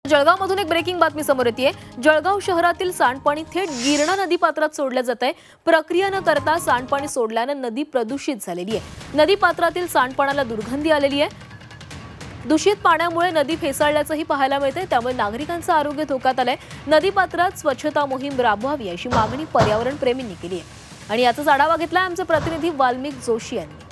जळगावमधून एक ब्रेकिंग बातमी समोर येते। जळगाव शहरातील सांडपाणी थेट गिरणा नदीपात्रात सोडलं जात आहे। प्रक्रिया न करता सांडपाणी सोडल्याने नदी प्रदूषित झालेली आहे। नदीपात्रातील सांडपाण्याला दुर्गंधी आलेली आहे। दूषित पाण्यामुळे नदी फेसाळल्याचंही पाहायला मिळतंय, त्यामुळे नागरिकांचं आरोग्य धोक्यात आलंय। नदीपात्रात स्वच्छता मोहीम राबवावी अशी मागणी पर्यावरण प्रेमींनी केली आहे आणि याचाच आढावा घेतलाय आमचे प्रतिनिधी वाल्मिक जोशी यांनी।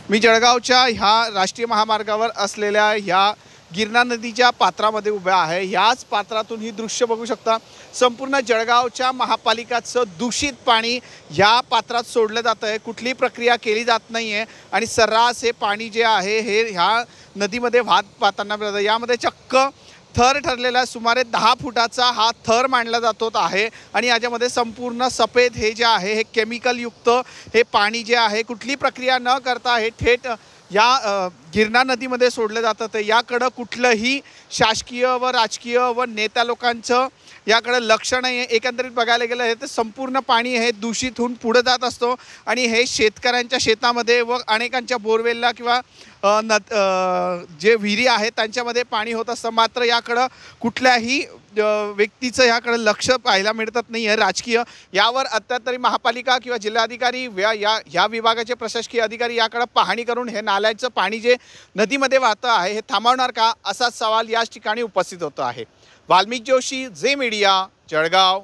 मी जळगावच्या ह्या राष्ट्रीय महामार्गावर असलेल्या ह्या गिरणा नदीच्या पात्रामध्ये उभा आहे। ह्याच पात्रातून ही दृश्य बघू शकता। संपूर्ण जळगावच्या महापालिकाचं दूषित पाणी ह्या पात्रात सोडलं जातं आहे। कुठली प्रक्रिया केली जात नाही आहे आणि सर्रास हे पाणी जे आहे हे ह्या नदीमध्ये वाहत पाहताना मिळतं। यामध्ये चक्क थर ठरलेला सुमारे 10 फुटाचा हा थर मांडला जातो आहे आणि याच्यामध्ये संपूर्ण सफेद हे जे आहे हे केमिकल युक्त हे पाणी जे आहे कुठली प्रक्रिया न करता हे थेट या गिरणा नदीमध्ये सोडलं जातं। तर याकडं कुठलंही शासकीय व राजकीय व नेत्या लोकांचं याकडे लक्ष नाही आहे। एकंदरीत बघायला गेलं हे तर संपूर्ण पाणी हे दूषित होऊन पुढे जात असतो आणि हे शेतकऱ्यांच्या शेतामध्ये व अनेकांच्या बोरवेलला किंवा जे विहिरी आहेत त्यांच्यामध्ये पाणी होत असतं। मात्र याकडं कुठल्याही व्यक्तीचं याकडे लक्ष पाहायला मिळत नाही आहे राजकीय। यावर आता तरी महापालिका किंवा जिल्हाधिकारी या विभागाचे प्रशासकीय अधिकारी याकडे पाहणी करून हे नाल्याचं पाणी जे नदीमध्ये वाहतं आहे हे थांबवणार का, असाच सवाल याच ठिकाणी उपस्थित होतो आहे। वाल्मिक जोशी, झे मीडिया, जळगाव।